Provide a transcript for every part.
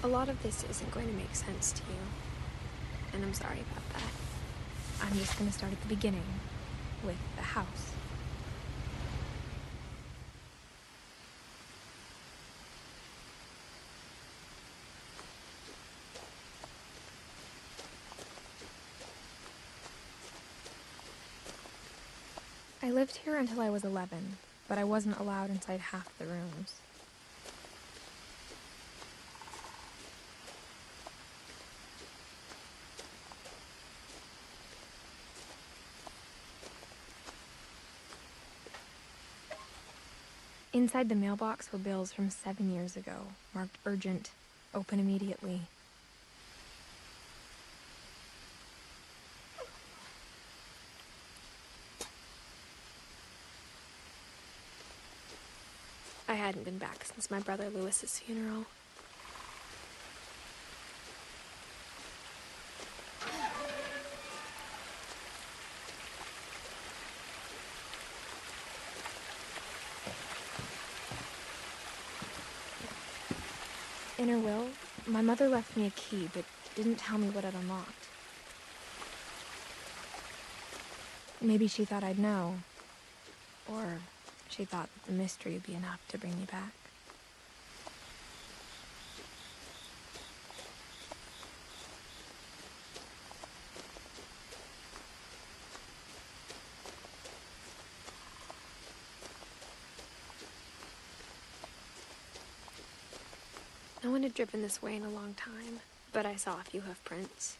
A lot of this isn't going to make sense to you, and I'm sorry about that. I'm just going to start at the beginning, with the house. I lived here until I was 11, but I wasn't allowed inside half the rooms. Inside the mailbox were bills from 7 years ago, marked urgent, open immediately. I hadn't been back since my brother Lewis's funeral. In her will, my mother left me a key, but didn't tell me what it unlocked. Maybe she thought I'd know. Or she thought that the mystery would be enough to bring me back. No one had driven this way in a long time, but I saw a few hoof prints.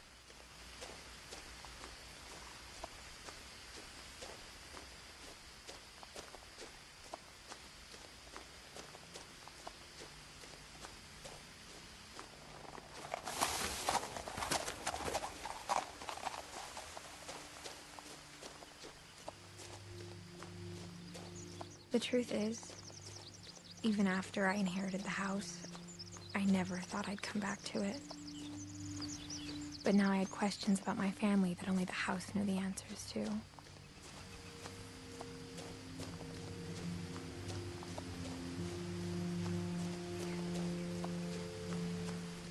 The truth is, even after I inherited the house, I never thought I'd come back to it. But now I had questions about my family that only the house knew the answers to.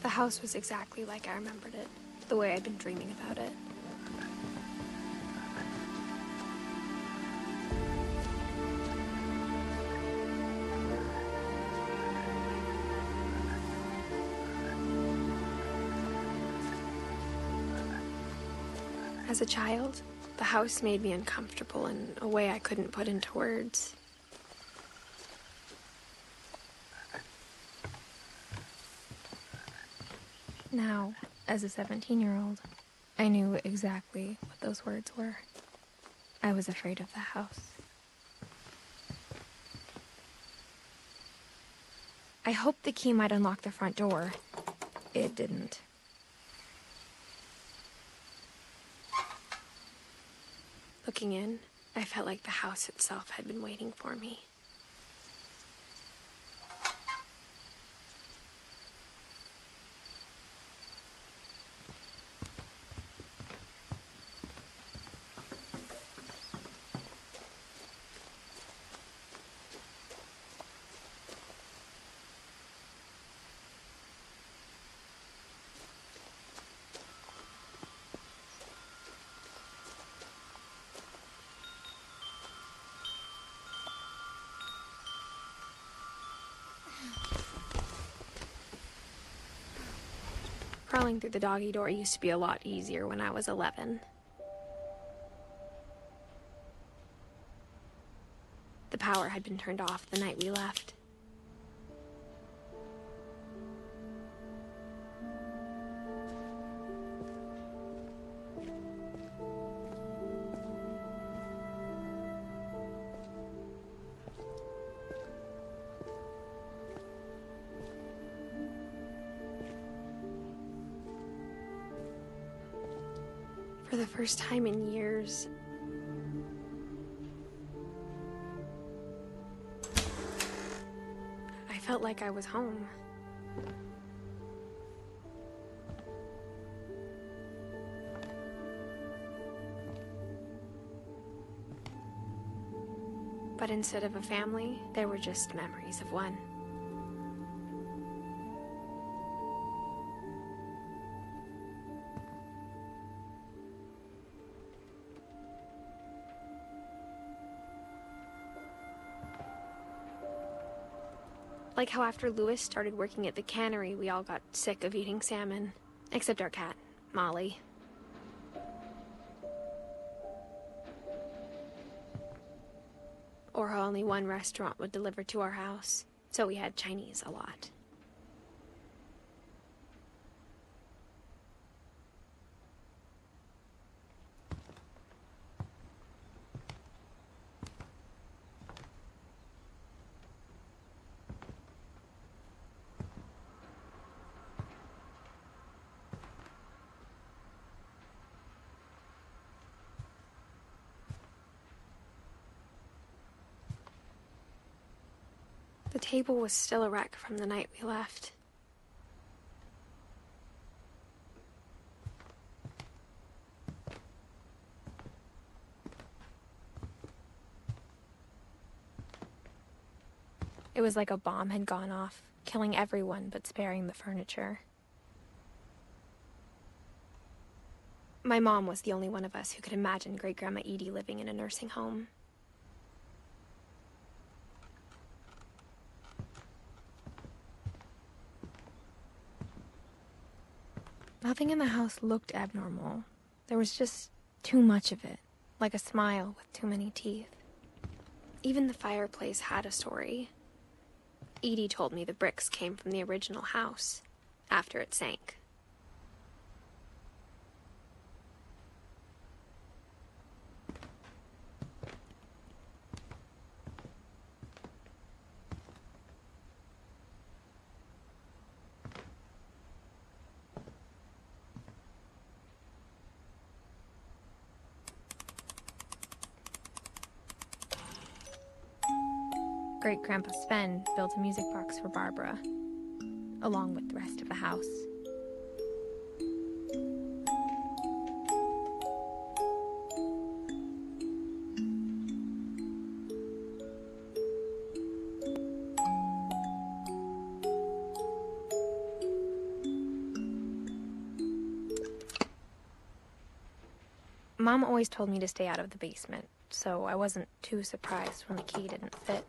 The house was exactly like I remembered it, the way I'd been dreaming about it. As a child, the house made me uncomfortable in a way I couldn't put into words. Now, as a 17-year-old, I knew exactly what those words were. I was afraid of the house. I hoped the key might unlock the front door. It didn't. Looking in, I felt like the house itself had been waiting for me. Crawling through the doggy door used to be a lot easier when I was 11. The power had been turned off the night we left. For the first time in years, I felt like I was home. But instead of a family, there were just memories of one. Like how after Louis started working at the cannery, we all got sick of eating salmon. Except our cat, Molly. Or how only one restaurant would deliver to our house, so we had Chinese a lot. The table was still a wreck from the night we left. It was like a bomb had gone off, killing everyone but sparing the furniture. My mom was the only one of us who could imagine Great-Grandma Edie living in a nursing home. Nothing in the house looked abnormal. There was just too much of it, like a smile with too many teeth. Even the fireplace had a story. Edie told me the bricks came from the original house, after it sank. Great-Grandpa Sven built a music box for Barbara, along with the rest of the house. Mom always told me to stay out of the basement, so I wasn't too surprised when the key didn't fit.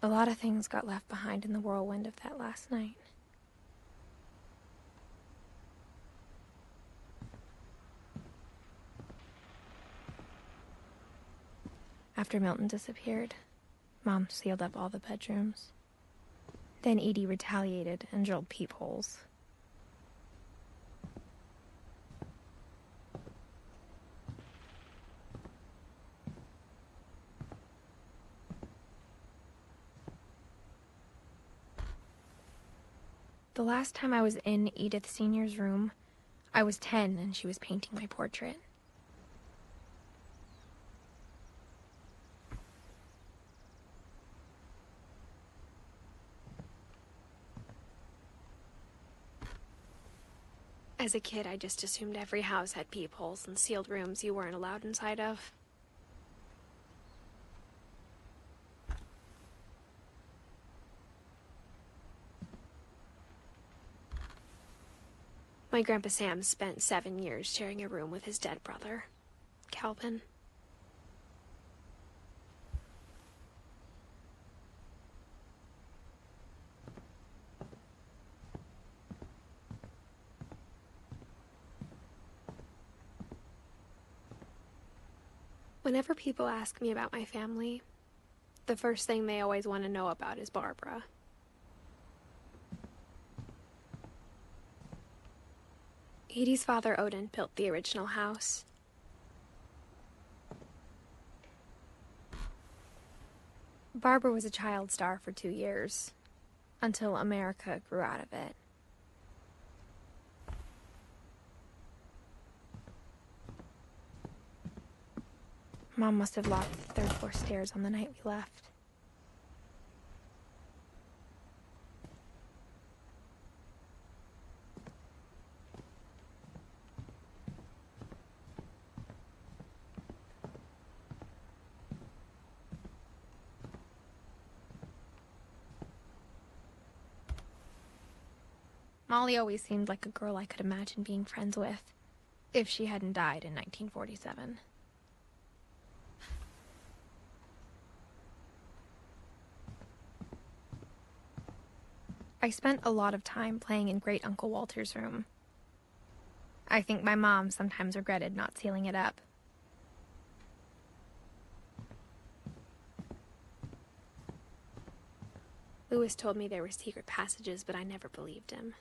A lot of things got left behind in the whirlwind of that last night. After Milton disappeared, Mom sealed up all the bedrooms. Then Edie retaliated and drilled peepholes. The last time I was in Edith Sr.'s room, I was 10 and she was painting my portrait. As a kid, I just assumed every house had peepholes and sealed rooms you weren't allowed inside of. My Grandpa Sam spent 7 years sharing a room with his dead brother, Calvin. Whenever people ask me about my family, the first thing they always want to know about is Barbara. Edie's father, Odin, built the original house. Barbara was a child star for 2 years, until America grew out of it. Mom must have locked the third floor stairs on the night we left. Molly always seemed like a girl I could imagine being friends with, if she hadn't died in 1947. I spent a lot of time playing in Great Uncle Walter's room. I think my mom sometimes regretted not sealing it up. Lewis told me there were secret passages, but I never believed him.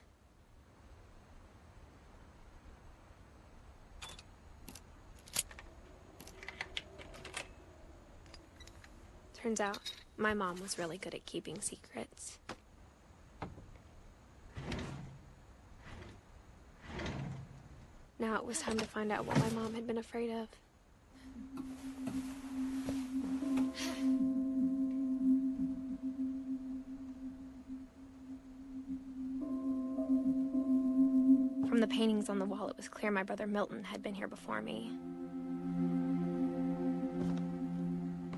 Turns out, my mom was really good at keeping secrets. Now it was time to find out what my mom had been afraid of. From the paintings on the wall, it was clear my brother Milton had been here before me.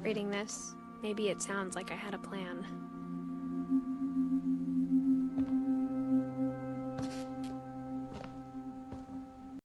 Reading this, maybe it sounds like I had a plan.